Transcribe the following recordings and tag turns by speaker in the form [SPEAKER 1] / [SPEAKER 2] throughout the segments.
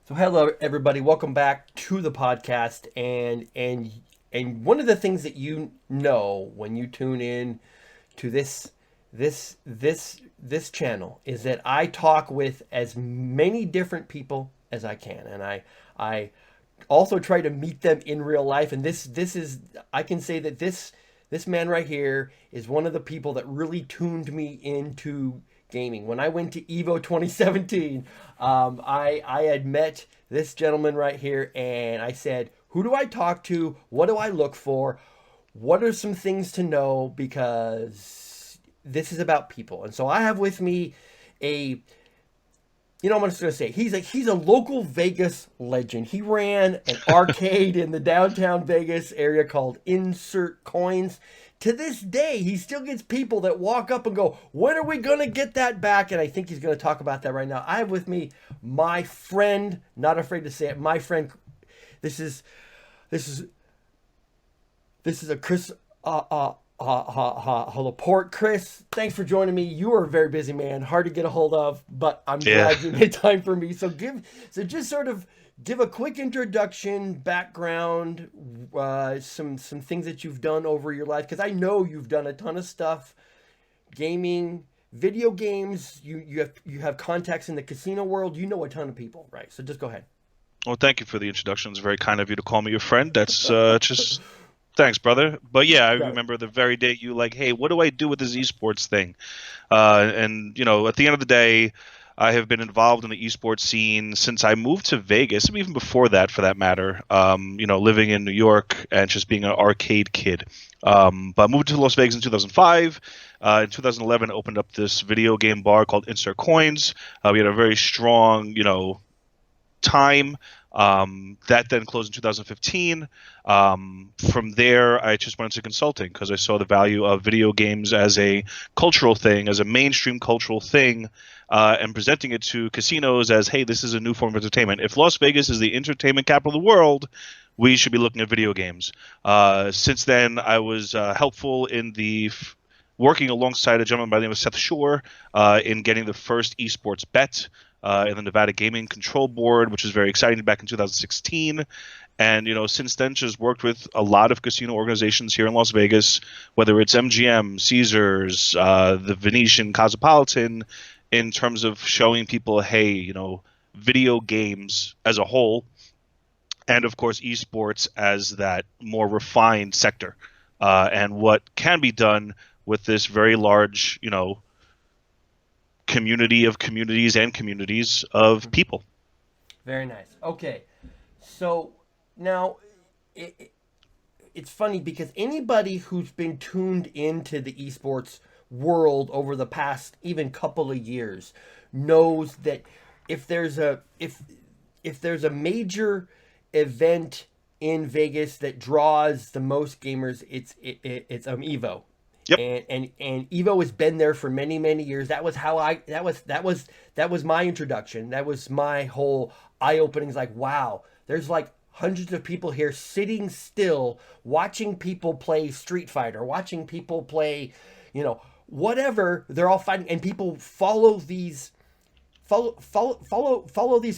[SPEAKER 1] So hello everybody, welcome back to the podcast. And one of the things that you know when you tune in to this channel is that I talk with as many different people as I can, and I also try to meet them in real life. And this is, I can say that this man right here is one of the people that really tuned me into gaming. When I went to Evo 2017, I had met this gentleman right here, and I said, "Who do I talk to? What do I look for? What are some things to know?" Because this is about people. And so I have with me a, I'm just gonna say he's a local Vegas legend. He ran an arcade in the downtown Vegas area called Insert Coins. To this day, he still gets people that walk up and go, "When are we gonna get that back?" And I think he's gonna talk about that right now. I have with me my friend, not afraid to say it, my friend. This is this is this is a Chris LaPorte. Chris, thanks for joining me. You are a very busy man, hard to get a hold of, but I'm
[SPEAKER 2] Yeah.
[SPEAKER 1] glad you made time for me. So just sort of give a quick introduction, background, some things that you've done over your life, because I know you've done a ton of stuff, gaming, video games. You have contacts in the casino world. You know a ton of people, right? So just go ahead.
[SPEAKER 2] Well, thank you for the introduction. It's very kind of you to call me your friend. That's just thanks, brother. But yeah, I
[SPEAKER 1] Got it.
[SPEAKER 2] remember the very day you like, hey, what do I do with this esports thing? And at the end of the day, I have been involved in the esports scene since I moved to Vegas, even before that, for that matter. Living in New York and just being an arcade kid. But I moved to Las Vegas in 2005. In 2011, I opened up this video game bar called Insert Coins. We had a very strong, time. That then closed in 2015. From there, I just went into consulting because I saw the value of video games as a cultural thing, as a mainstream cultural thing, and presenting it to casinos as, hey, this is a new form of entertainment. If Las Vegas is the entertainment capital of the world, we should be looking at video games. Since then, I was helpful in working alongside a gentleman by the name of Seth Shore in getting the first esports bet in the Nevada Gaming Control Board, which is very exciting back in 2016. And since then, just worked with a lot of casino organizations here in Las Vegas, whether it's MGM, Caesars, the Venetian, Cosmopolitan, in terms of showing people, hey, video games as a whole, and of course esports as that more refined sector, and what can be done with this very large, community of communities and communities of people.
[SPEAKER 1] Very nice. Okay, so now it's funny because anybody who's been tuned into the esports world over the past even couple of years knows that if there's a if there's a major event in Vegas that draws the most gamers, it's Evo.
[SPEAKER 2] Yep.
[SPEAKER 1] And Evo has been there for many years. That was how I that was my introduction. That was my whole eye opening. Is like, wow, there's like hundreds of people here sitting still watching people play Street Fighter, watching people play, whatever. They're all fighting, and people follow these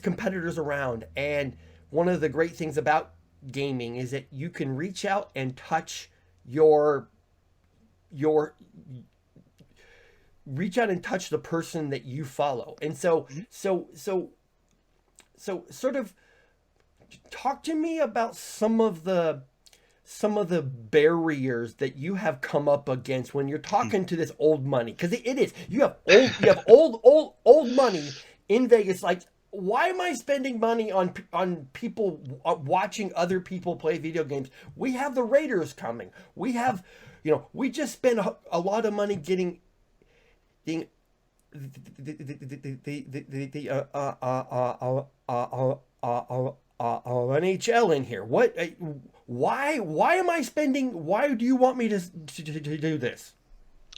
[SPEAKER 1] competitors around. And one of the great things about gaming is that you can reach out and touch your reach out and touch the person that you follow. And so sort of talk to me about some of the barriers that you have come up against when you're talking to this old money, because it is, you have old money in Vegas. Like, why am I spending money on people watching other people play video games? We have the Raiders coming. We just spent a lot of money getting the NHL in here. What? Why am I spending? Why do you want me to do this?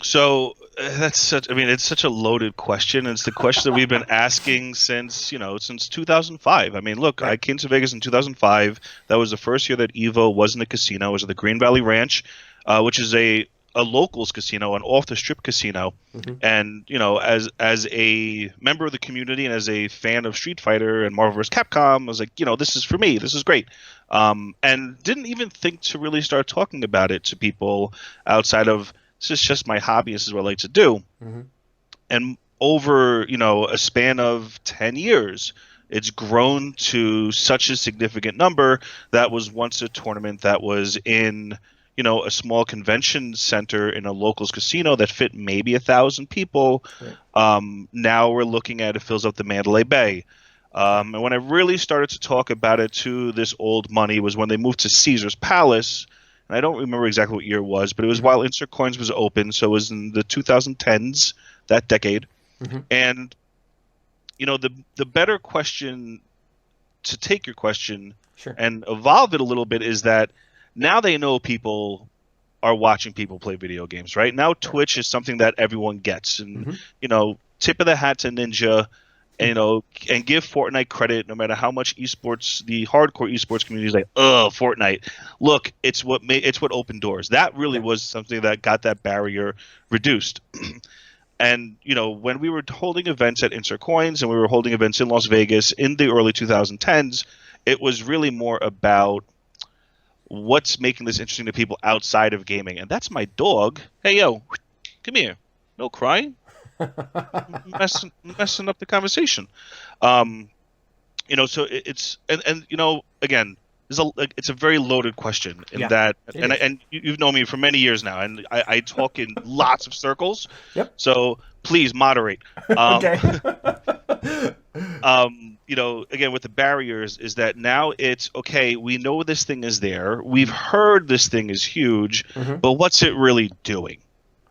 [SPEAKER 2] So it's such a loaded question. It's the question that we've been asking since 2005. I mean, look, I
[SPEAKER 1] Right.
[SPEAKER 2] came to Vegas in 2005. That was the first year that Evo wasn't a casino. It was at the Green Valley Ranch, which is a a locals casino, an off the strip casino.
[SPEAKER 1] Hmm.
[SPEAKER 2] And as a member of the community and as a fan of Street Fighter and Marvel vs. Capcom, I was like, this is for me. This is great. And didn't even think to really start talking about it to people outside of, this is just my hobby. This is what I like to do.
[SPEAKER 1] Hmm.
[SPEAKER 2] And over a span of 10 years, it's grown to such a significant number that was once a tournament that was in a small convention center in a locals casino that fit maybe 1,000 people.
[SPEAKER 1] Right.
[SPEAKER 2] Now we're looking at, it fills up the Mandalay Bay. And when I really started to talk about it to this old money was when they moved to Caesar's Palace. And I don't remember exactly what year it was, but it was
[SPEAKER 1] Hmm.
[SPEAKER 2] while Insert Coins was open, so it was in the 2010s, that decade.
[SPEAKER 1] Hmm.
[SPEAKER 2] And the better question to take your question
[SPEAKER 1] Sure.
[SPEAKER 2] and evolve it a little bit is that now they know people are watching people play video games, right? Now Twitch is something that everyone gets, and
[SPEAKER 1] Hmm.
[SPEAKER 2] tip of the hat to Ninja, and and give Fortnite credit, no matter how much esports, the hardcore esports community is like, oh, Fortnite. Look, it's what opened doors. That really
[SPEAKER 1] Yeah.
[SPEAKER 2] was something that got that barrier reduced. And when we were holding events at Insert Coins and we were holding events in Las Vegas in the early 2010s, it was really more about what's making this interesting to people outside of gaming. And that's my dog. Hey, yo, come here. No crying. Messing up the conversation. Um, so it's and again, it's a very loaded question in
[SPEAKER 1] Yeah.
[SPEAKER 2] that,
[SPEAKER 1] It
[SPEAKER 2] and
[SPEAKER 1] is.
[SPEAKER 2] you've known me for many years now, and I talk in lots of circles.
[SPEAKER 1] Yep.
[SPEAKER 2] So please moderate. Um,
[SPEAKER 1] Okay.
[SPEAKER 2] again, with the barriers is that now it's okay. We know this thing is there. We've heard this thing is huge,
[SPEAKER 1] Hmm.
[SPEAKER 2] but what's it really doing?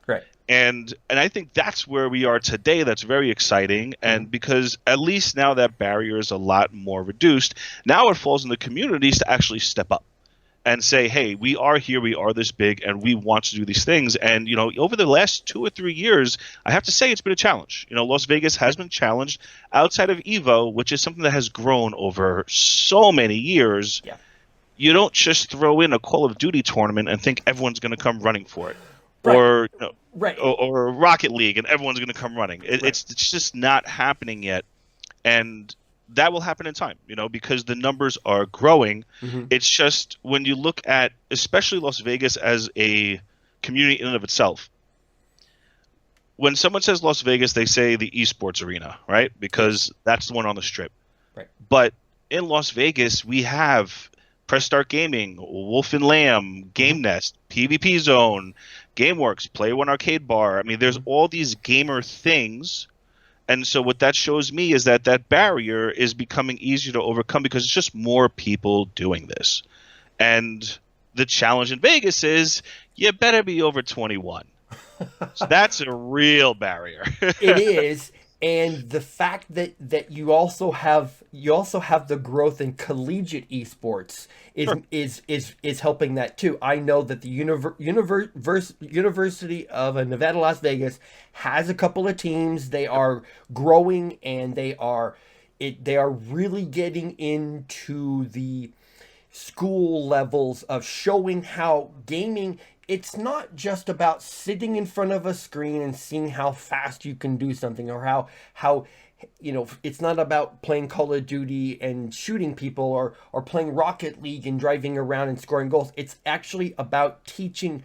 [SPEAKER 1] Right.
[SPEAKER 2] And I think that's where we are today. That's very exciting,
[SPEAKER 1] Hmm.
[SPEAKER 2] and because at least now that barrier is a lot more reduced, now it falls on the communities to actually step up and say, hey, we are here, we are this big, and we want to do these things. And over the last 2 or 3 years, I have to say it's been a challenge. Las Vegas has been challenged outside of Evo, which is something that has grown over so many years.
[SPEAKER 1] Yeah.
[SPEAKER 2] You don't just throw in a Call of Duty tournament and think everyone's going to come running for it,
[SPEAKER 1] Right.
[SPEAKER 2] or
[SPEAKER 1] Right.
[SPEAKER 2] or Rocket League and everyone's going to come running.
[SPEAKER 1] Right.
[SPEAKER 2] It's just not happening yet, and that will happen in time, because the numbers are growing.
[SPEAKER 1] Hmm.
[SPEAKER 2] It's just when you look at especially Las Vegas as a community in and of itself. When someone says Las Vegas, they say the esports arena, right? Because that's the one on the strip.
[SPEAKER 1] Right.
[SPEAKER 2] But in Las Vegas, we have Press Start Gaming, Wolf and Lamb,
[SPEAKER 1] Hmm.
[SPEAKER 2] Game Nest, PvP Zone, GameWorks, Play One Arcade Bar. I mean, there's all these gamer things. And so what that shows me is that that barrier is becoming easier to overcome because it's just more people doing this. And the challenge in Vegas is you better be over 21. So that's a real barrier.
[SPEAKER 1] It is, and the fact that you also have the growth in collegiate esports is
[SPEAKER 2] Sure.
[SPEAKER 1] is helping that too. I know that the University of Nevada, Las Vegas has a couple of teams. They are growing, and they are really getting into the school levels of showing how gaming, it's not just about sitting in front of a screen and seeing how fast you can do something, or how it's not about playing Call of Duty and shooting people, or playing Rocket League and driving around and scoring goals. It's actually about teaching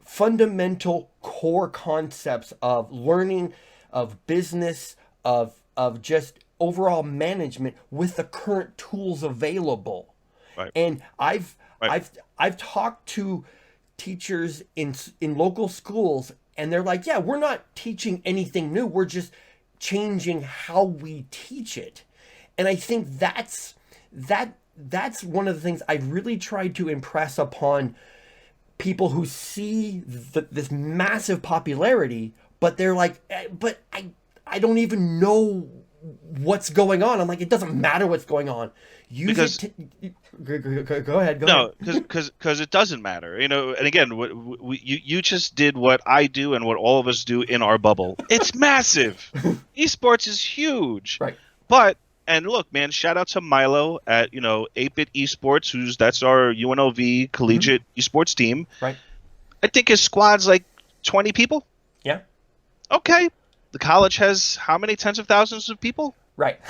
[SPEAKER 1] fundamental core concepts of learning, of business, of just overall management with the current tools available.
[SPEAKER 2] Right.
[SPEAKER 1] And I've
[SPEAKER 2] Right.
[SPEAKER 1] I've I've talked to teachers in local schools, and they're like, "Yeah, we're not teaching anything new. We're just changing how we teach it." And I think that's one of the things I really tried to impress upon people who see this massive popularity, but they're like, but I don't even know what's going on. I'm like, it doesn't matter what's going on. Use
[SPEAKER 2] Because
[SPEAKER 1] it. Go ahead. Go ahead.
[SPEAKER 2] no, because it doesn't matter, And again, you just did what I do and what all of us do in our bubble. It's massive. Esports is huge,
[SPEAKER 1] Right.
[SPEAKER 2] but and look, man, shout out to Milo at 8-Bit Esports, that's our UNLV
[SPEAKER 1] Hmm.
[SPEAKER 2] collegiate esports team.
[SPEAKER 1] Right.
[SPEAKER 2] I think his squad's like 20 people.
[SPEAKER 1] Yeah.
[SPEAKER 2] Okay. The college has how many tens of thousands of people?
[SPEAKER 1] Right.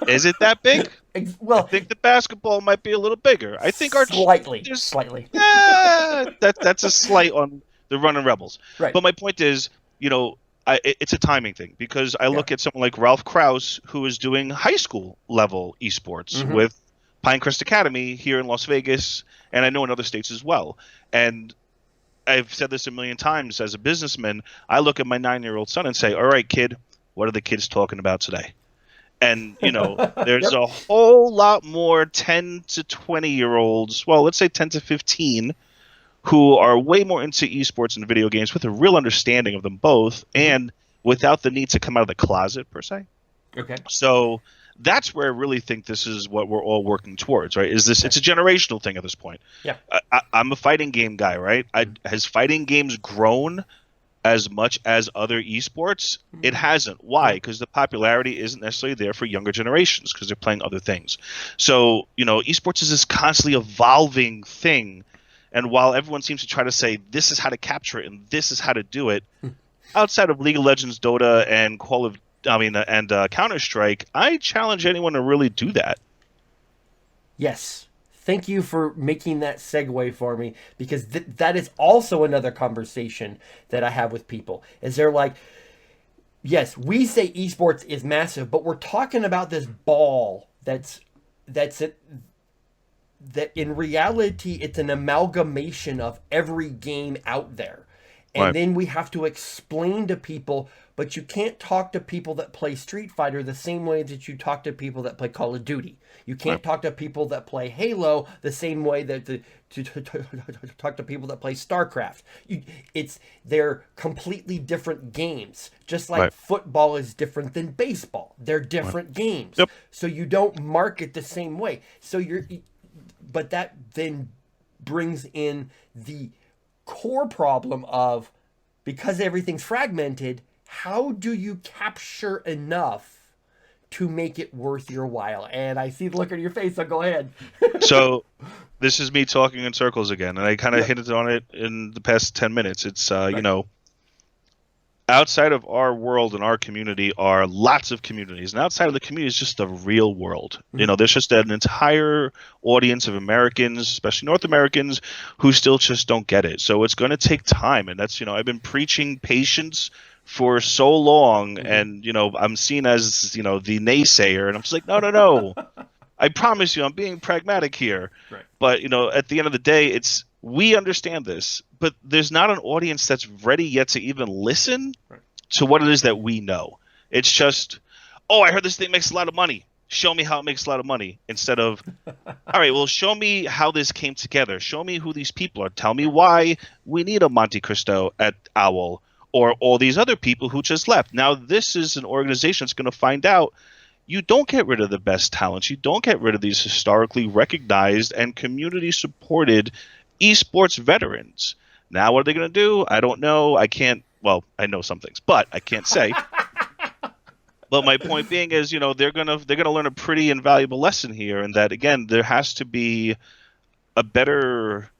[SPEAKER 2] Is it that big? I
[SPEAKER 1] Well,
[SPEAKER 2] think the basketball might be a little bigger. I think our
[SPEAKER 1] slightly,
[SPEAKER 2] just
[SPEAKER 1] slightly.
[SPEAKER 2] that's a slight on the running Rebels.
[SPEAKER 1] Right.
[SPEAKER 2] But my point is, you know, it's a timing thing because I
[SPEAKER 1] Yeah.
[SPEAKER 2] look at someone like Ralph Krause who is doing high school level esports
[SPEAKER 1] Mm-hmm.
[SPEAKER 2] with Pinecrest Academy here in Las Vegas, and I know in other states as well. And I've said this a million times as a businessman. I look at my 9-year-old son and say, "All right, kid, what are the kids talking about today?" And, there's
[SPEAKER 1] Yep.
[SPEAKER 2] a whole lot more 10 to 20-year-olds, well, let's say 10 to 15, who are way more into esports and video games with a real understanding of them both
[SPEAKER 1] Mm-hmm.
[SPEAKER 2] and without the need to come out of the closet per se.
[SPEAKER 1] Okay.
[SPEAKER 2] So that's where I really think this is what we're all working towards, right?
[SPEAKER 1] Okay.
[SPEAKER 2] It's a generational thing at this point.
[SPEAKER 1] Yeah.
[SPEAKER 2] I'm a fighting game guy, right? Has fighting games grown as much as other esports? It hasn't. Why?
[SPEAKER 1] No.
[SPEAKER 2] Because the popularity isn't necessarily there for younger generations because they're playing other things. So, esports is this constantly evolving thing. And while everyone seems to try to say this is how to capture it and this is how to do it, outside of League of Legends, Dota, and Counter Strike, I challenge anyone to really do that.
[SPEAKER 1] Yes. Thank you for making that segue for me because that is also another conversation that I have with people. Is they're like, yes, we say esports is massive, but we're talking about this ball that's it, that in reality it's an amalgamation of every game out there. And
[SPEAKER 2] Right.
[SPEAKER 1] then we have to explain to people, but you can't talk to people that play Street Fighter the same way that you talk to people that play Call of Duty. You
[SPEAKER 2] Right.
[SPEAKER 1] can't talk to people that play Halo the same way that to talk to people that play StarCraft. They're completely different games. Just like
[SPEAKER 2] Right.
[SPEAKER 1] football is different than baseball. They're
[SPEAKER 2] Right.
[SPEAKER 1] different games.
[SPEAKER 2] Yep.
[SPEAKER 1] So you don't market the same way. But that then brings in the core problem of, because everything's fragmented, how do you capture enough to make it worth your while? And I see the look on your face, so go ahead.
[SPEAKER 2] So this is me talking in circles again, and I kind of
[SPEAKER 1] Yep.
[SPEAKER 2] hinted on it in the past 10 minutes. It's,
[SPEAKER 1] Right.
[SPEAKER 2] outside of our world and our community are lots of communities, and outside of the community is just the real world.
[SPEAKER 1] Mm-hmm.
[SPEAKER 2] There's just an entire audience of Americans, especially North Americans, who still just don't get it. So it's going to take time, and that's, I've been preaching patience for so long,
[SPEAKER 1] Mm-hmm.
[SPEAKER 2] and I'm seen as the naysayer, and I'm just like, no, no, no. I promise you, I'm being pragmatic here.
[SPEAKER 1] Right.
[SPEAKER 2] But at the end of the day, we understand this, but there's not an audience that's ready yet to even listen
[SPEAKER 1] Right.
[SPEAKER 2] to what it is that we know. It's just, oh, I heard this thing makes a lot of money. Show me how it makes a lot of money. Instead of, all right, well, show me how this came together. Show me who these people are. Tell me why we need a Monte Cristo at Owl or all these other people who just left. Now, this is an organization that's going to find out you don't get rid of the best talents. You don't get rid of these historically recognized and community supported esports veterans. Now, what are they going to do? I don't know. I can't. Well, I know some things, but I can't say. But my point being is, they're gonna learn a pretty invaluable lesson here, and that again, there has to be a better.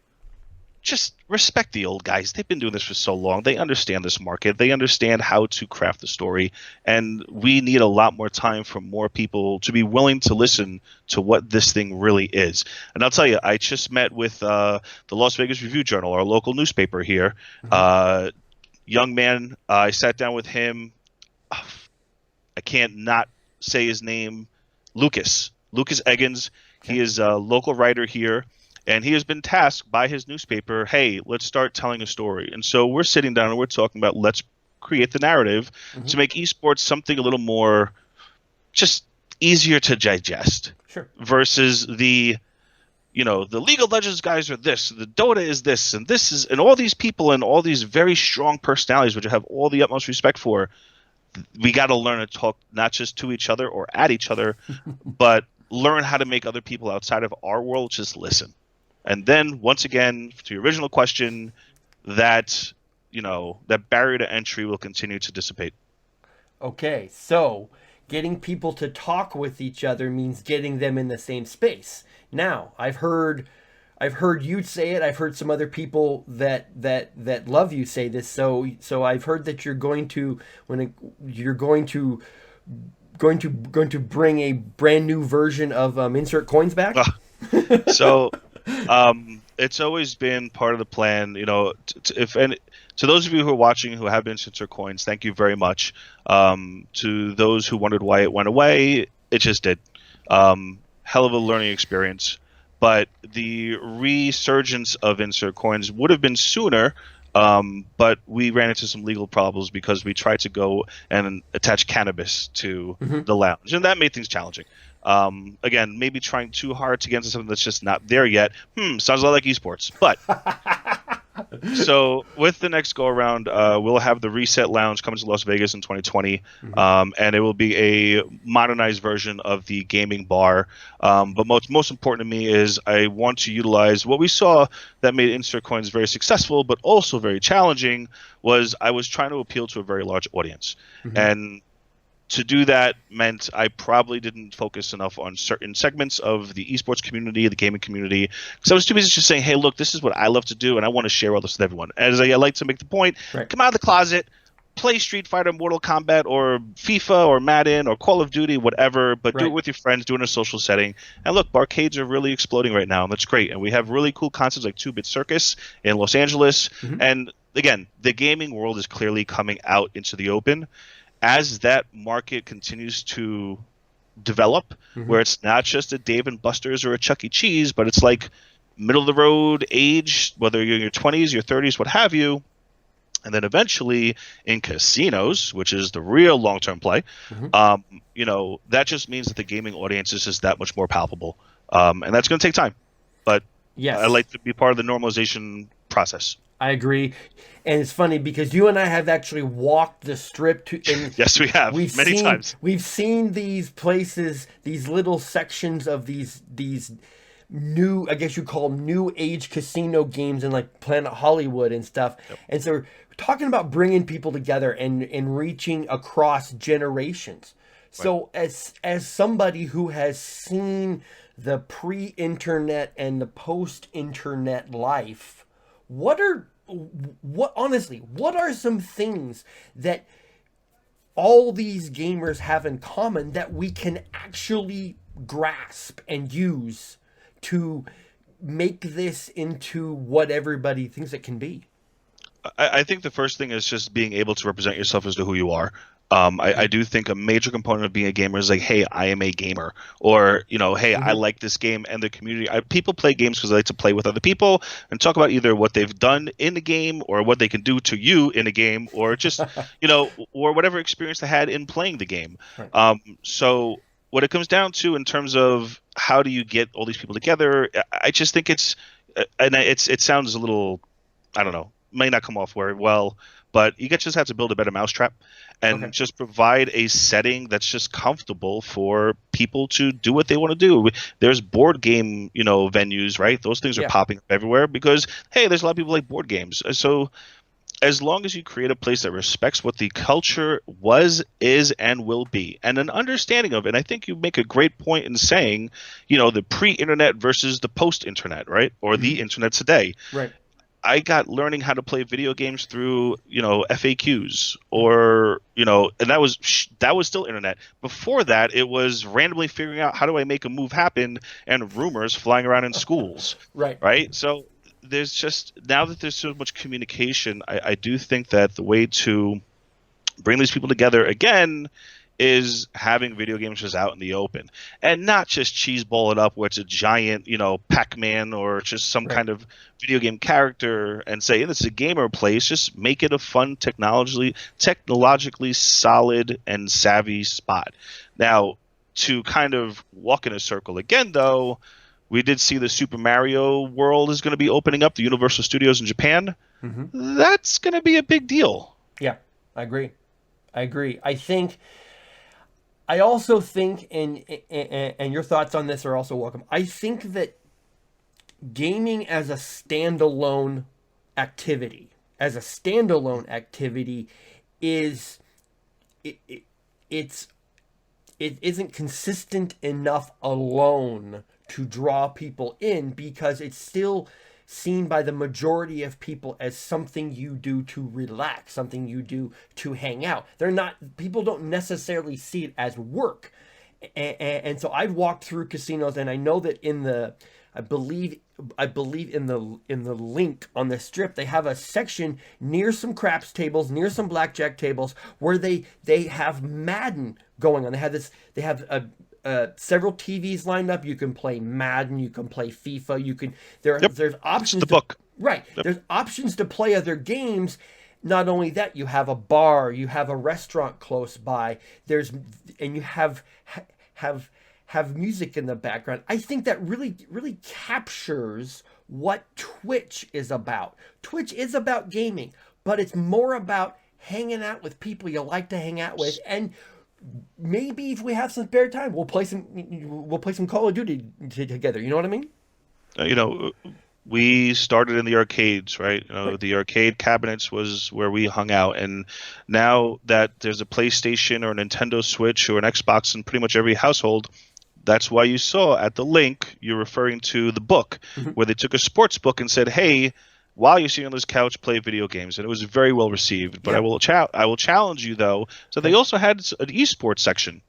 [SPEAKER 2] Just respect the old guys. They've been doing this for so long. They understand this market. They understand how to craft the story. And we need a lot more time for more people to be willing to listen to what this thing really is. And I'll tell you, I just met with the Las Vegas Review-Journal, our local newspaper here.
[SPEAKER 1] Mm-hmm.
[SPEAKER 2] Young man, I sat down with him. I can't not say his name. Lucas Eggins.
[SPEAKER 1] Okay.
[SPEAKER 2] He is a local writer here. And he has been tasked by his newspaper, hey, let's start telling a story. And so we're sitting down and we're talking about let's create the narrative to make esports something a little more just easier to digest.
[SPEAKER 1] Sure.
[SPEAKER 2] Versus the League of Legends guys are this, the Dota is this, and all these people and all these very strong personalities, which I have all the utmost respect for. We got to learn to talk not just to each other or at each other, but learn how to make other people outside of our world just listen. And then once again, to your original question, that that barrier to entry will continue to dissipate.
[SPEAKER 1] Okay, so getting people to talk with each other means getting them in the same space. Now, I've heard I've heard you say it. I've heard some other people that love you say this. So I've heard that you're going to you're going to bring a brand new version of insert coins back.
[SPEAKER 2] So it's always been part of the plan, if and to those of you who are watching who have been since coins, thank you very much. To those who wondered why it went away, it just did. Hell of a learning experience, but the resurgence of insert coins would have been sooner. But we ran into some legal problems because we tried to go and attach cannabis to
[SPEAKER 1] Hmm.
[SPEAKER 2] the lounge, and that made things challenging. Again, maybe trying too hard to get into something that's just not there yet. Sounds a lot like esports. But so with the next go around, we'll have the Reset Lounge coming to Las Vegas in 2020,
[SPEAKER 1] Hmm.
[SPEAKER 2] and it will be a modernized version of the gaming bar. But most important to me is I want to utilize what we saw that made insert coins very successful, but also very challenging. Was I was trying to appeal to a very large audience,
[SPEAKER 1] Hmm.
[SPEAKER 2] and to do that meant I probably didn't focus enough on certain segments of the esports community, the gaming community, because I was too busy just saying, "Hey, look, this is what I love to do, and I want to share all this with everyone." As I like to make the point,
[SPEAKER 1] Right.
[SPEAKER 2] come out of the closet, play Street Fighter, Mortal Kombat, or FIFA, or Madden, or Call of Duty, whatever, but do it
[SPEAKER 1] Right.
[SPEAKER 2] with your friends, do it in a social setting. And look, barcades are really exploding right now, and that's great. And we have really cool concepts like Two Bit Circus in Los Angeles,
[SPEAKER 1] Hmm.
[SPEAKER 2] and again, the gaming world is clearly coming out into the open as that market continues to develop,
[SPEAKER 1] Hmm.
[SPEAKER 2] where it's not just a Dave and Buster's or a Chuck E. Cheese, but it's like middle of the road age, whether you're in your 20s, your 30s, what have you. And then eventually in casinos, which is the real long term play,
[SPEAKER 1] Hmm.
[SPEAKER 2] that just means that the gaming audience is just that much more palpable. And that's going to take time. But I
[SPEAKER 1] Yes.
[SPEAKER 2] like to be part of the normalization process.
[SPEAKER 1] I agree. And it's funny because you and I have actually walked the strip to and
[SPEAKER 2] Yes, we have many times.
[SPEAKER 1] we've seen these places, these little sections of these new, I guess you call them new age casino games in like Planet Hollywood and stuff.
[SPEAKER 2] Yep.
[SPEAKER 1] And so we're talking about bringing people together and reaching across generations.
[SPEAKER 2] Right.
[SPEAKER 1] So as somebody who has seen the pre-internet and the post-internet life, what are what honestly, what are some things that all these gamers have in common that we can actually grasp and use to make this into what everybody thinks it can be?
[SPEAKER 2] I think the first thing is just being able to represent yourself as to who you are. I do think a major component of being a gamer is like, hey, I am a gamer, or hey, I
[SPEAKER 1] Mm-hmm.
[SPEAKER 2] like this game and the community. People play games because they like to play with other people and talk about either what they've done in the game or what they can do to you in a game, or just or whatever experience they had in playing the game.
[SPEAKER 1] Right.
[SPEAKER 2] So what it comes down to in terms of how do you get all these people together, I just think and it sounds a little, I don't know, may not come off very well, but you just have to build a better mousetrap
[SPEAKER 1] Okay.
[SPEAKER 2] and just provide a setting that's just comfortable for people to do what they want to do. There's board game, venues, right? Those things are
[SPEAKER 1] Yeah.
[SPEAKER 2] popping up everywhere because, hey, there's a lot of people like board games. So as long as you create a place that respects what the culture was, is, and will be, and an understanding of it, and I think you make a great point in saying, the pre-internet versus the post-internet, right? Or
[SPEAKER 1] Mm-hmm.
[SPEAKER 2] the internet today.
[SPEAKER 1] Right.
[SPEAKER 2] I got learning how to play video games through, FAQs
[SPEAKER 1] Mm-hmm.
[SPEAKER 2] or, and that was still internet. Before that, it was randomly figuring out how do I make a move happen and rumors flying around in schools,
[SPEAKER 1] Right.
[SPEAKER 2] right? So there's just now that there's so much communication, I do think that the way to bring these people together again is having video games just out in the open and not just cheeseball it up where it's a giant, Pac-Man or just some
[SPEAKER 1] Right.
[SPEAKER 2] kind of video game character and say, this is a gamer place. Just make it a fun, technologically solid and savvy spot. Now, to kind of walk in a circle again, though, we did see the Super Mario World is going to be opening up, the Universal Studios in Japan.
[SPEAKER 1] Mm-hmm.
[SPEAKER 2] That's going to be a big deal.
[SPEAKER 1] Yeah. I agree. I agree. I also think, and your thoughts on this are also welcome. I think that gaming as a standalone activity, is it, it's it isn't consistent enough alone draw people in, because it's still seen by the majority of people as something you do to relax, something you do to hang out. They're not, people don't necessarily see it as work. And so I've walked through casinos, and I know that in the, I believe in the link on the strip, they have a section near some craps tables, near some blackjack tables, where they have Madden going on. They have several TVs lined up. You can play Madden, you can play FIFA, you can
[SPEAKER 2] Yep.
[SPEAKER 1] there's
[SPEAKER 2] It's
[SPEAKER 1] options
[SPEAKER 2] the
[SPEAKER 1] to,
[SPEAKER 2] book.
[SPEAKER 1] right.
[SPEAKER 2] Yep.
[SPEAKER 1] There's options to play other games. Not only that, you have a bar, you have a restaurant close by. And you have music in the background. I think that really captures what Twitch is about. Twitch is about gaming, but it's more about hanging out with people you like to hang out with. And maybe if we have some spare time, we'll play some Call of Duty together. You know what I mean?
[SPEAKER 2] You know, we started in the arcades, right? You know,
[SPEAKER 1] Right.
[SPEAKER 2] the arcade cabinets was where we hung out, and now that there's a PlayStation or a Nintendo Switch or an Xbox in pretty much every household, that's why you saw at the link you're referring to the book,
[SPEAKER 1] Mhm.
[SPEAKER 2] where they took a sports book and said, "Hey, while you're sitting on this couch, play video games," and it was very well received. But
[SPEAKER 1] Yeah.
[SPEAKER 2] I will challenge you though. So they
[SPEAKER 1] Okay.
[SPEAKER 2] also had an esports section,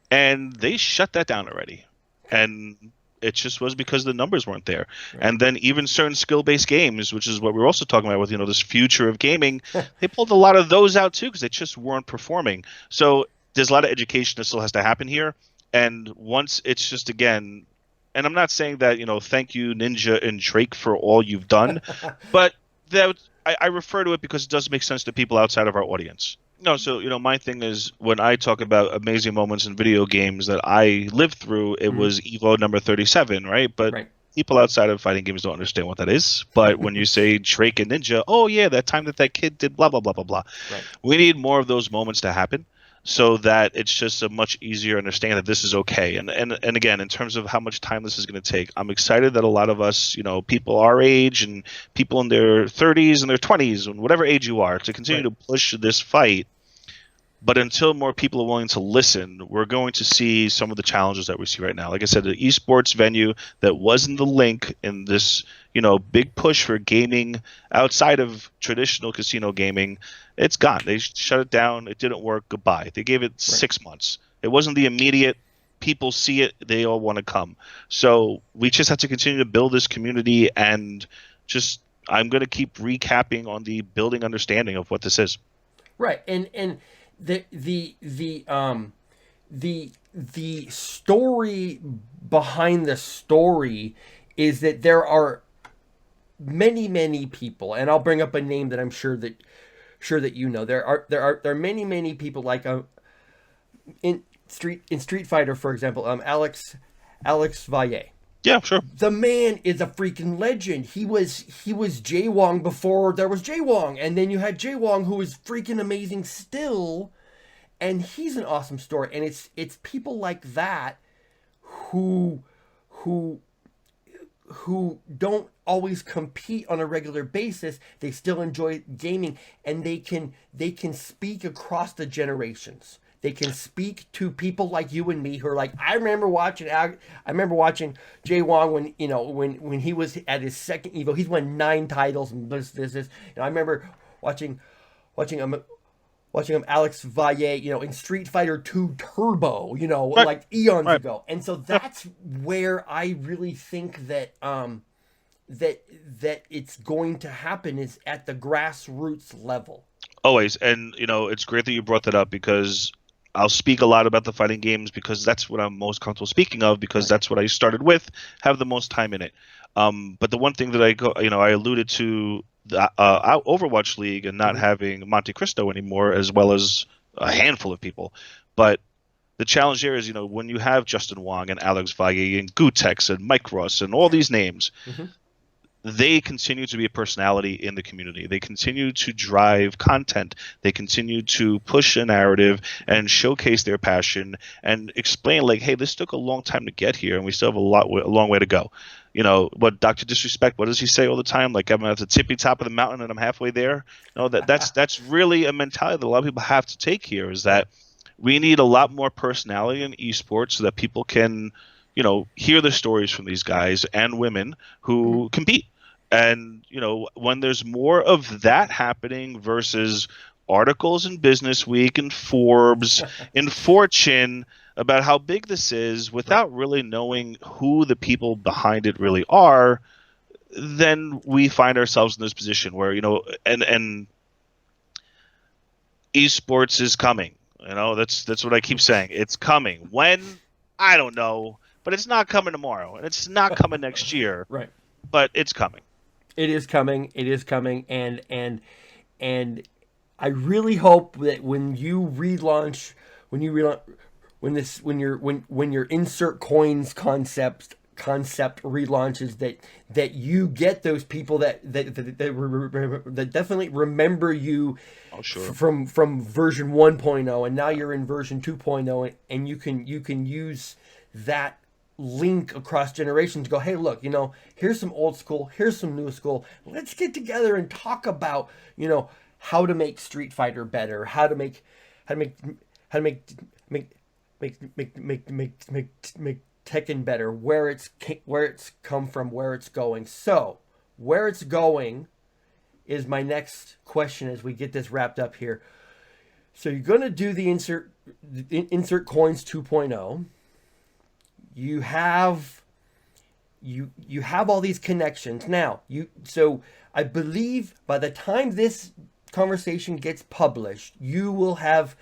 [SPEAKER 2] and they shut that down already.
[SPEAKER 1] Okay.
[SPEAKER 2] And it just was because the numbers weren't there.
[SPEAKER 1] Right.
[SPEAKER 2] And then even certain skill-based games, which is what we're also talking about with, this future of gaming, they pulled a lot of those out too because they just weren't performing. So there's a lot of education that still has to happen here. And once it's just, again, and I'm not saying that, thank you Ninja and Drake for all you've done, but I refer to it because it does make sense to people outside of our audience. No, so my thing is, when I talk about amazing moments in video games that I lived through, it
[SPEAKER 1] Mhm.
[SPEAKER 2] was Evo number 37, right? But
[SPEAKER 1] Right.
[SPEAKER 2] people outside of fighting games don't understand what that is. But when you say Drake and Ninja, oh yeah, that time that kid did blah blah blah blah blah.
[SPEAKER 1] Right.
[SPEAKER 2] We need more of those moments to happen, so that it's just a much easier understand that this is okay. And again, in terms of how much time this is going to take, I'm excited that a lot of us, people our age and people in their 30s and their 20s and whatever age you are, to continue
[SPEAKER 1] Right.
[SPEAKER 2] to push this fight. But until more people are willing to listen, we're going to see some of the challenges that we see right now. Like I said, the esports venue that wasn't the link in this, big push for gaming outside of traditional casino gaming, it's gone. They shut it down. It didn't work. Goodbye. They gave it
[SPEAKER 1] Right.
[SPEAKER 2] 6 months. It wasn't the immediate. People see it. They all want to come. So we just have to continue to build this community, and just, I'm going to keep recapping on the building understanding of what this is.
[SPEAKER 1] Right. And the story behind the story is that there are many people, and I'll bring up a name that I'm sure that you know. There are many people, like in Street Fighter, for example, Alex Valle.
[SPEAKER 2] Yeah, sure.
[SPEAKER 1] The man is a freaking legend. He was Jay Wong before there was Jay Wong, and then you had Jay Wong, who is freaking amazing still, and he's an awesome story. And it's people like that who who who don't always compete on a regular basis. They still enjoy gaming, and they can speak across the generations. They can speak to people like you and me who are like, I remember watching Jay Wong when he was at his second Evo. He's won 9 titles and this. I remember watching him Alex Valle, in Street Fighter 2 Turbo,
[SPEAKER 2] Right,
[SPEAKER 1] like eons
[SPEAKER 2] right.
[SPEAKER 1] ago. And so
[SPEAKER 2] Yep.
[SPEAKER 1] that's where I really think that it's going to happen, is at the grassroots level.
[SPEAKER 2] Always. And, it's great that you brought that up, because I'll speak a lot about the fighting games because that's what I'm most comfortable speaking of, because
[SPEAKER 1] Right.
[SPEAKER 2] that's what I started with, have the most time in it. But the one thing that I alluded to the Overwatch League and not
[SPEAKER 1] Hmm.
[SPEAKER 2] having Monte Cristo anymore, as well as a handful of people. But the challenge there is, when you have Justin Wong and Alex Valle and Gutex and Mike Ross and all
[SPEAKER 1] Yeah.
[SPEAKER 2] these names,
[SPEAKER 1] Hmm.
[SPEAKER 2] they continue to be a personality in the community. They continue to drive content. They continue to push a narrative and showcase their passion and explain, like, hey, this took a long time to get here, and we still have a long way to go. What Dr. Disrespect, what does he say all the time? Like, I'm at the tippy top of the mountain and I'm halfway there. That's really a mentality that a lot of people have to take here, is
[SPEAKER 1] Right.
[SPEAKER 2] that we need a lot more personality in esports so that people can hear the stories from these guys and women
[SPEAKER 1] Mhm.
[SPEAKER 2] who compete. And, when there's more of that happening versus articles in Business Week and Forbes and Fortune about how big this is
[SPEAKER 1] Right.
[SPEAKER 2] without really knowing who the people behind it really are, then we find ourselves in this position where, and esports is coming. That's what I keep saying. It's coming. When? I don't know, but it's not coming tomorrow, and it's not coming next year,
[SPEAKER 1] Right.
[SPEAKER 2] but it's coming.
[SPEAKER 1] It is coming. It is coming, and I really hope that when you relaunch, when you relaunch, when your insert coins concept relaunches, that you get those people that definitely remember you
[SPEAKER 2] Oh, sure.
[SPEAKER 1] from version 1.0, and now you're in version 2.0, and you can use that link across generations to go, hey, look, here's some old school, here's some new school, let's get together and talk about how to make Street Fighter better, how to make how to make Tekken better, where it's come from, where it's going. So where it's going is my next question as we get this wrapped up here. So you're going to do the insert coins 2.0. You have you have all these connections now. So I believe by the time this conversation gets published, you'll have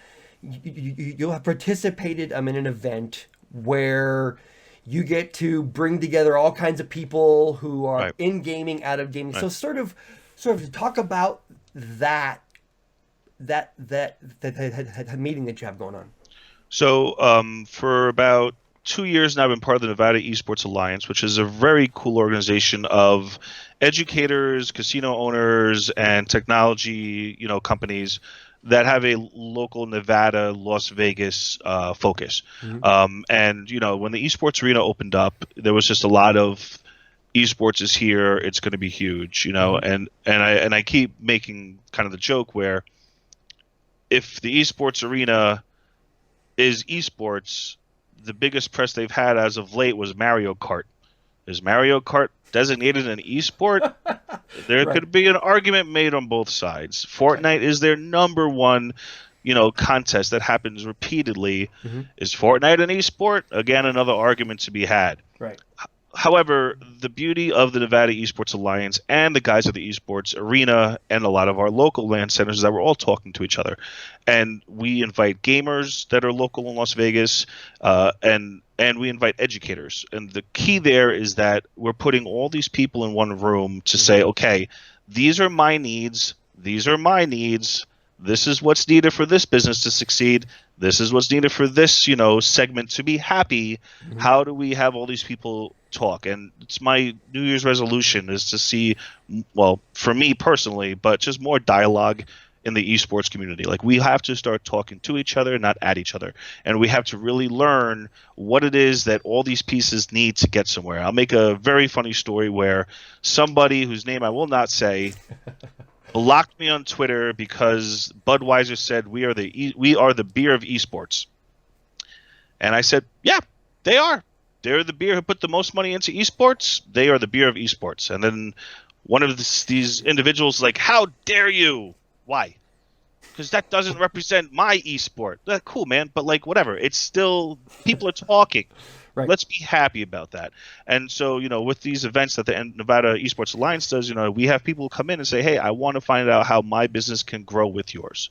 [SPEAKER 1] participated in an event where you get to bring together all kinds of people who are
[SPEAKER 2] Right.
[SPEAKER 1] in gaming, out of gaming.
[SPEAKER 2] Right.
[SPEAKER 1] So sort of talk about that meeting that you have going on.
[SPEAKER 2] So, for about 2 years now, I've been part of the Nevada Esports Alliance, which is a very cool organization of educators, casino owners, and technology, companies that have a local Nevada, Las Vegas focus.
[SPEAKER 1] Mm-hmm.
[SPEAKER 2] And when the esports arena opened up, there was just a lot of esports is here. It's going to be huge,
[SPEAKER 1] Mm-hmm.
[SPEAKER 2] and I keep making kind of the joke where if the esports arena is esports, the biggest press they've had as of late was Mario Kart. Is Mario Kart designated an esport? There
[SPEAKER 1] Right.
[SPEAKER 2] could be an argument made on both sides.
[SPEAKER 1] Right.
[SPEAKER 2] Fortnite is their number one, contest that happens repeatedly.
[SPEAKER 1] Mm-hmm.
[SPEAKER 2] Is Fortnite an esport? Again, another argument to be had.
[SPEAKER 1] Right.
[SPEAKER 2] However, the beauty of the Nevada Esports Alliance and the guys at the Esports Arena and a lot of our local land centers is that we're all talking to each other. And we invite gamers that are local in Las Vegas, and we invite educators. And the key there is that we're putting all these people in one room to
[SPEAKER 1] Mm-hmm.
[SPEAKER 2] say, okay, these are my needs, these are my needs. This is what's needed for this business to succeed. This is what's needed for this, segment to be happy.
[SPEAKER 1] Mm-hmm.
[SPEAKER 2] How do we have all these people talk? And it's my New Year's resolution is to see, well, for me personally, but just more dialogue in the esports community. Like we have to start talking to each other, not at each other. And we have to really learn what it is that all these pieces need to get somewhere. I'll make a very funny story where somebody whose name I will not say blocked me on Twitter because Budweiser said we are the beer of esports. And I said, yeah, they are. They're the beer who put the most money into esports. They are the beer of esports. And then one of these individuals like, how dare you? Why? Because that doesn't represent my esport. Cool, man. But like, whatever. It's still people are talking.
[SPEAKER 1] Right.
[SPEAKER 2] Let's be happy about that. And so, with these events that the Nevada Esports Alliance does, we have people come in and say, hey, I want to find out how my business can grow with yours.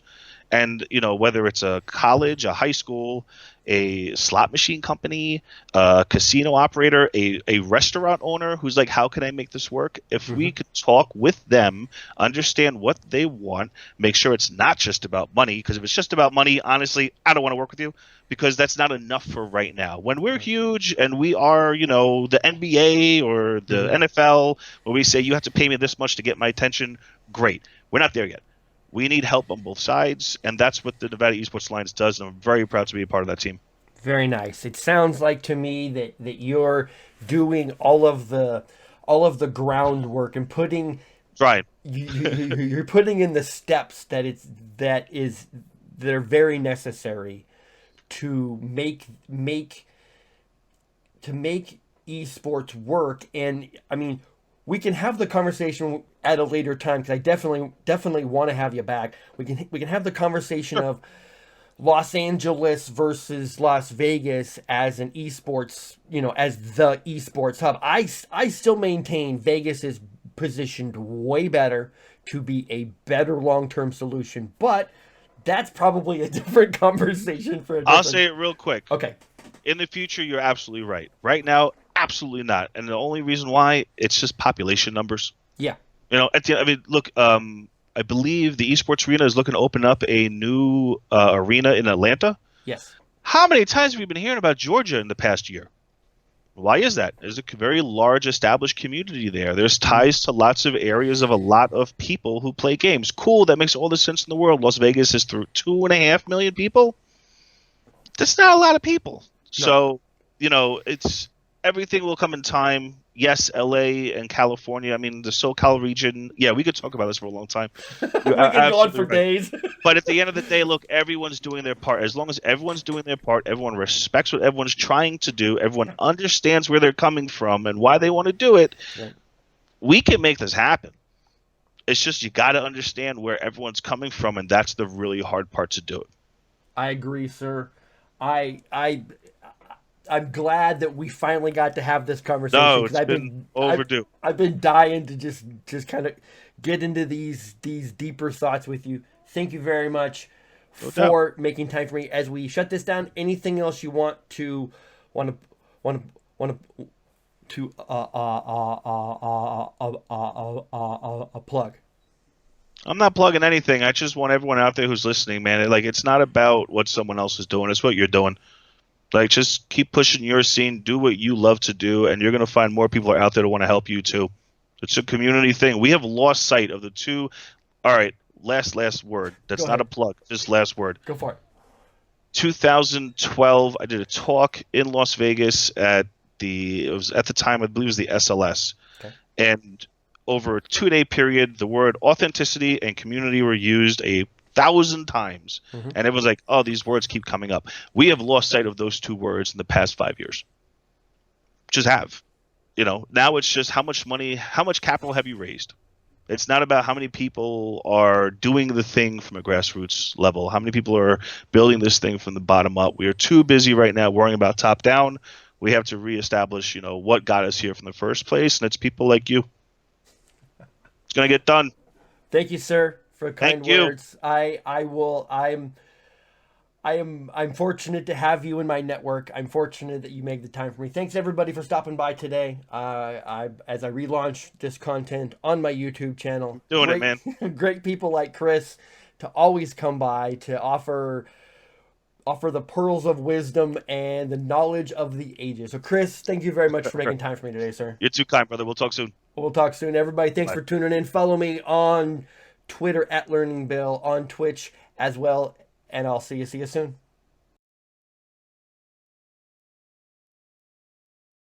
[SPEAKER 2] And, whether it's a college, a high school, a slot machine company, a casino operator, a restaurant owner who's like, how can I make this work? If
[SPEAKER 1] Mm-hmm.
[SPEAKER 2] we could talk with them, understand what they want, make sure it's not just about money, because if it's just about money, honestly, I don't want to work with you because that's not enough for right now. When we're
[SPEAKER 1] Right.
[SPEAKER 2] huge and we are, the NBA or the
[SPEAKER 1] Mm-hmm.
[SPEAKER 2] NFL, where we say you have to pay me this much to get my attention, great. We're not there yet. We need help on both sides, and that's what the Nevada Esports Alliance does, and I'm very proud to be a part of that team.
[SPEAKER 1] Very nice. It sounds like to me that you're doing all of the groundwork and putting
[SPEAKER 2] Right.
[SPEAKER 1] you're putting in the steps that are very necessary to make esports work. And I mean, we can have the conversation at a later time because I definitely want to have you back. We can have the conversation of Los Angeles versus Las Vegas as an esports, as the esports hub. I still maintain Vegas is positioned way better to be a better long-term solution, but that's probably a different conversation for a
[SPEAKER 2] I'll
[SPEAKER 1] different.
[SPEAKER 2] say it real quick.
[SPEAKER 1] Okay.
[SPEAKER 2] In the future, you're absolutely right. Right now, absolutely not. And the only reason why, it's just population numbers.
[SPEAKER 1] Yeah.
[SPEAKER 2] I mean, look, I believe the esports arena is looking to open up a new arena in Atlanta.
[SPEAKER 1] Yes.
[SPEAKER 2] How many times have we been hearing about Georgia in the past year? Why is that? There's a very large established community there. There's ties to lots of areas of a lot of people who play games. Cool, that makes all the sense in the world. Las Vegas is through 2.5 million people. That's not a lot of people.
[SPEAKER 1] No.
[SPEAKER 2] So, it's everything will come in time. Yes, LA and California. I mean, the SoCal region. Yeah, we could talk about this for a long time.
[SPEAKER 1] We could go on for days.
[SPEAKER 2] But at the end of the day, look, everyone's doing their part. As long as everyone's doing their part, everyone respects what everyone's trying to do, everyone understands where they're coming from and why they want to do it,
[SPEAKER 1] Right.
[SPEAKER 2] we can make this happen. It's just you got to understand where everyone's coming from, and that's the really hard part to do it.
[SPEAKER 1] I agree, sir. I'm glad that we finally got to have this conversation
[SPEAKER 2] No,
[SPEAKER 1] because
[SPEAKER 2] it's been overdue.
[SPEAKER 1] I've been dying to just kind of get into these deeper thoughts with you. Thank you very much
[SPEAKER 2] No
[SPEAKER 1] for making time for me. As we shut this down, anything else you want to plug?
[SPEAKER 2] I'm not plugging anything. I just want everyone out there who's listening, man. It's not about what someone else is doing. It's what you're doing. Just keep pushing your scene, do what you love to do, and you're going to find more people are out there to want to help you too. It's a community thing. We have lost sight of the two. All right, last word. That's not a plug. Just last word.
[SPEAKER 1] Go for it.
[SPEAKER 2] 2012, I did a talk in Las Vegas at the time, I believe it was the SLS.
[SPEAKER 1] Okay.
[SPEAKER 2] And over a 2-day period, the word authenticity and community were used 1,000 times.
[SPEAKER 1] Mm-hmm.
[SPEAKER 2] And everyone's like, oh, these words keep coming up. We have lost sight of those two words in the past 5 years. Just have. Now it's just how much money, how much capital have you raised? It's not about how many people are doing the thing from a grassroots level, how many people are building this thing from the bottom up. We are too busy right now worrying about top down. We have to reestablish, what got us here from the first place, and it's people like you. It's going to get done.
[SPEAKER 1] Thank you, sir, for kind
[SPEAKER 2] Thank
[SPEAKER 1] words. I'm fortunate to have you in my network. I'm fortunate that you make the time for me. Thanks everybody for stopping by today. As I relaunch this content on my YouTube channel.
[SPEAKER 2] Doing it, man.
[SPEAKER 1] Great people like Chris to always come by to offer the pearls of wisdom and the knowledge of the ages. So Chris, thank you very much for making time for me today, sir.
[SPEAKER 2] You're too kind, brother. We'll talk soon.
[SPEAKER 1] We'll talk soon. Everybody, thanks for tuning in. Follow me on Twitter @LearningBill, on Twitch as well. And I'll see you soon.